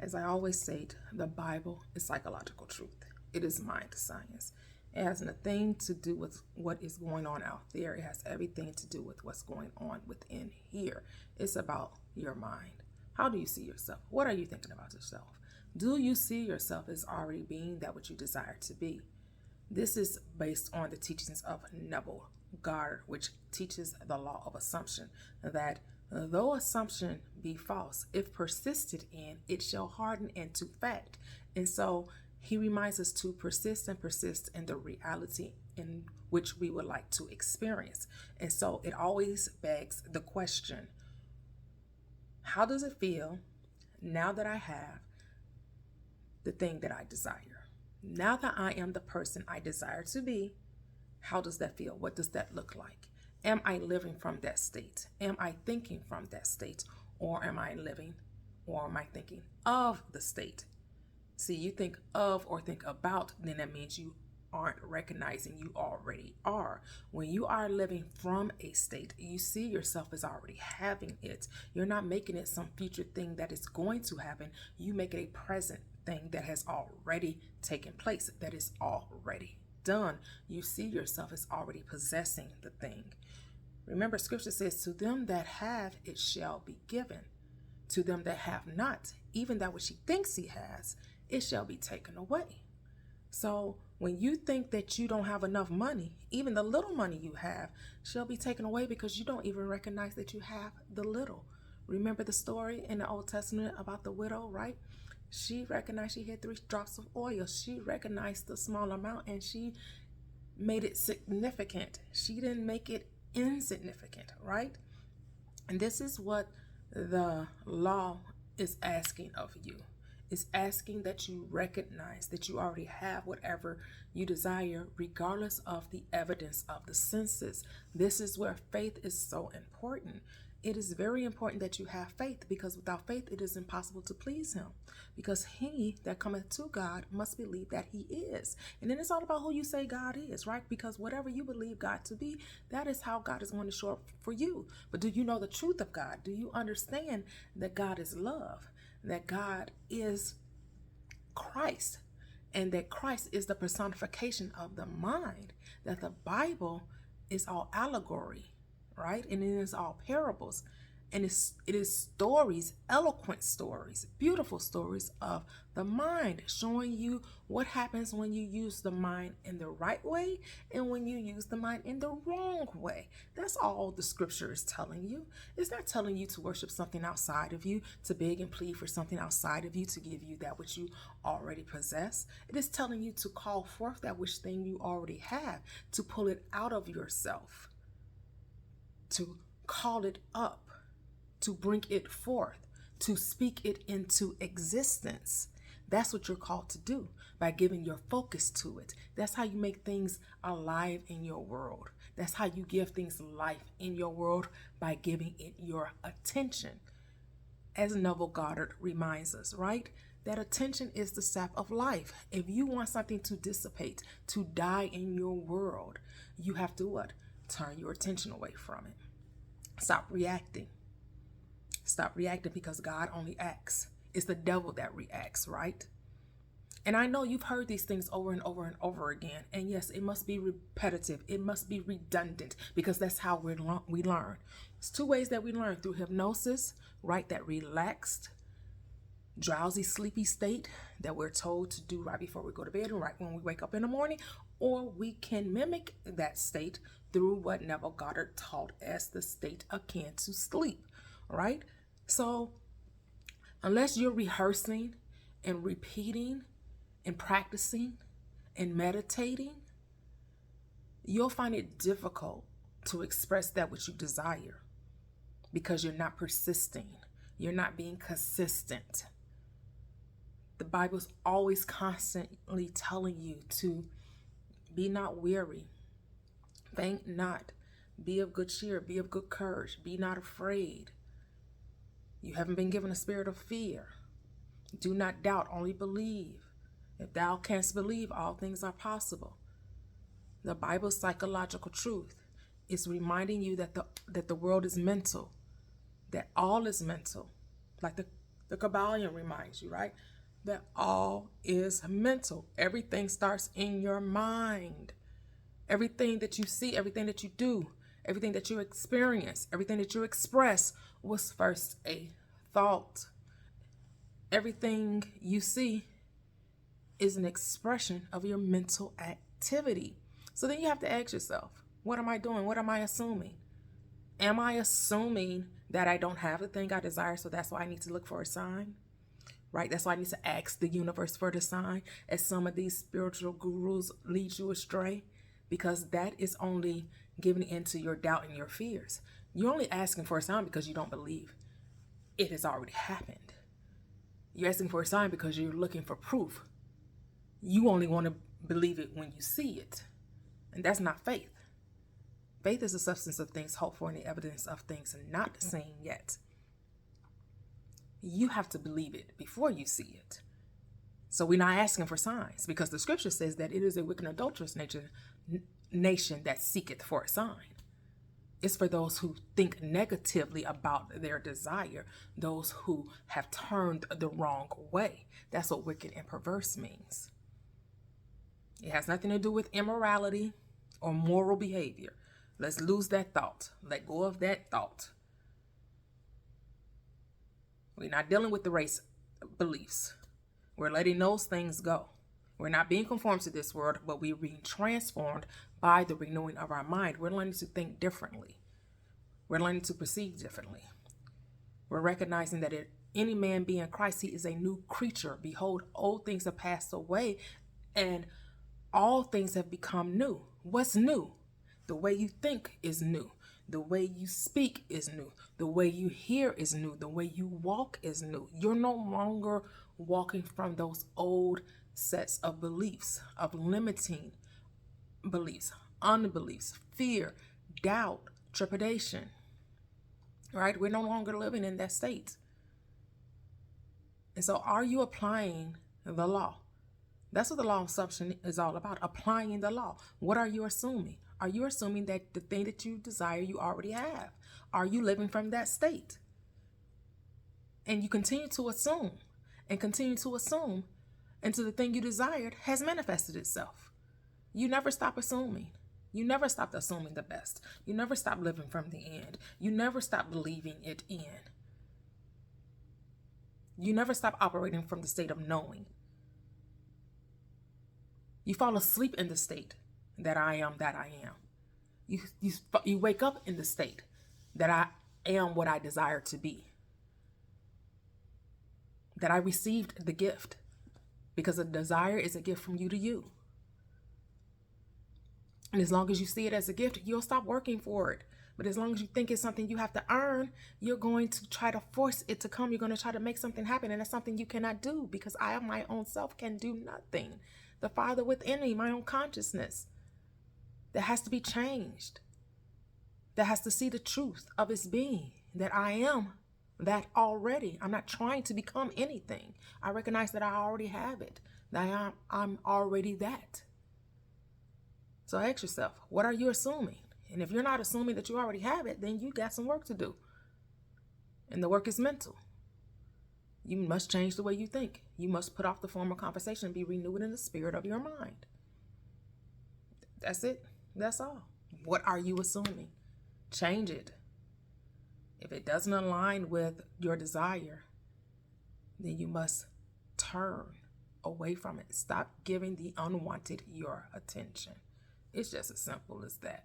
As I always say, the Bible is psychological truth. It is mind science. It has nothing to do with what is going on out there. It has everything to do with what's going on within here. It's about your mind. How do you see yourself? What are you thinking about yourself? Do you see yourself as already being that which you desire to be? This is based on the teachings of Neville Goddard, which teaches the law of assumption, that though assumption be false, if persisted in, it shall harden into fact. And so he reminds us to persist and persist in the reality in which we would like to experience. And so it always begs the question, how does it feel now that I have the thing that I desire? Now that I am the person I desire to be, how does that feel? What does that look like? Am I living from that state? Am I thinking from that state? Or am I living, or am I thinking of the state? See, you think of or think about, then that means you aren't recognizing you already are. When you are living from a state, you see yourself as already having it. You're not making it some future thing that is going to happen. You make it a present thing that has already taken place, that is already done. You see yourself as already possessing the thing. Remember, scripture says, to them that have, it shall be given. To them that have not, even that which he thinks he has, it shall be taken away. So when you think that you don't have enough money, even the little money you have shall be taken away because you don't even recognize that you have the little. Remember the story in the Old Testament about the widow, right? She recognized she had 3 drops of oil. She recognized the small amount and she made it significant. She didn't make it insignificant, right? And this is what the law is asking of you. It's asking that you recognize that you already have whatever you desire, regardless of the evidence of the senses. This is where faith is so important. It is very important that you have faith, because without faith it is impossible to please him, because he that cometh to God must believe that he is. And then it's all about who you say God is, right? Because whatever you believe God to be, that is how God is going to show up for you. But do you know the truth of God? Do you understand that God is love, that God is Christ, and that Christ is the personification of the mind, that the Bible is all allegory, right? And it is all parables. And it is stories, eloquent stories, beautiful stories of the mind, showing you what happens when you use the mind in the right way and when you use the mind in the wrong way. That's all the scripture is telling you. It's not telling you to worship something outside of you, to beg and plead for something outside of you to give you that which you already possess. It is telling you to call forth that which thing you already have, to pull it out of yourself, to call it up, to bring it forth, to speak it into existence. That's what you're called to do by giving your focus to it. That's how you make things alive in your world. That's how you give things life in your world, by giving it your attention. As Neville Goddard reminds us, right? That attention is the sap of life. If you want something to dissipate, to die in your world, you have to what? Turn your attention away from it. Stop reacting. Stop reacting, because God only acts. It's the devil that reacts, right? And I know you've heard these things over and over and over again. And yes, it must be repetitive. It must be redundant, because that's how we learn. There's 2 ways that we learn: through hypnosis, right? That relaxed, drowsy, sleepy state that we're told to do right before we go to bed and right when we wake up in the morning. Or we can mimic that state through what Neville Goddard taught as the state akin to sleep, right? So unless you're rehearsing and repeating and practicing and meditating, you'll find it difficult to express that which you desire, because you're not persisting. You're not being consistent. The Bible's always constantly telling you to be not weary, faint not, be of good cheer, be of good courage, be not afraid. You haven't been given a spirit of fear. Do not doubt, only believe. If thou canst believe, all things are possible. The Bible's psychological truth is reminding you that the world is mental, that all is mental. Like the The Kabbalion reminds you, right, that all is mental. Everything starts in your mind. Everything that you see, everything that you do, everything that you experience, everything that you express was first a thought. Everything you see is an expression of your mental activity. So then you have to ask yourself, what am I doing? What am I assuming? Am I assuming that I don't have the thing I desire, so that's why I need to look for a sign? Right? That's why I need to ask the universe for the sign, as some of these spiritual gurus lead you astray, because that is only giving into your doubt and your fears. You're only asking for a sign because you don't believe it has already happened. You're asking for a sign because you're looking for proof. You only want to believe it when you see it. And that's not faith. Faith is the substance of things hoped for and the evidence of things not seen yet. You have to believe it before you see it. So we're not asking for signs, because the scripture says that it is a wicked and adulterous nation that seeketh for a sign. It's for those who think negatively about their desire, those who have turned the wrong way. That's what wicked and perverse means. It has nothing to do with immorality or moral behavior. Let's lose that thought. Let go of that thought. We're not dealing with the race beliefs. We're letting those things go. We're not being conformed to this world, but we're being transformed by the renewing of our mind. We're learning to think differently. We're learning to perceive differently. We're recognizing that if any man be in Christ, he is a new creature. Behold, old things have passed away, and all things have become new. What's new? The way you think is new. The way you speak is new. The way you hear is new. The way you walk is new. You're no longer walking from those old sets of beliefs, of limiting beliefs, unbeliefs, fear, doubt, trepidation. Right? We're no longer living in that state. And so are you applying the law? That's what the law of assumption is all about, applying the law. What are you assuming? Are you assuming that the thing that you desire you already have? Are you living from that state? And you continue to assume and continue to assume until the thing you desired has manifested itself. You never stop assuming. You never stop assuming the best. You never stop living from the end. You never stop believing it in. You never stop operating from the state of knowing. You fall asleep in the state that I am that I am. You wake up in the state that I am what I desire to be. That I received the gift, because a desire is a gift from you to you. And as long as you see it as a gift, you'll stop working for it. But as long as you think it's something you have to earn, you're going to try to force it to come. You're going to try to make something happen. And that's something you cannot do, because I, my own self, can do nothing. The Father within me, my own consciousness, that has to be changed. That has to see the truth of its being, that I am that already. I'm not trying to become anything. I recognize that I already have it, that I'm already that. So ask yourself, what are you assuming? And if you're not assuming that you already have it, then you got some work to do. And the work is mental. You must change the way you think. You must put off the former conversation and be renewed in the spirit of your mind. That's it. That's all. What are you assuming? Change it. If it doesn't align with your desire, then you must turn away from it. Stop giving the unwanted your attention. It's just as simple as that.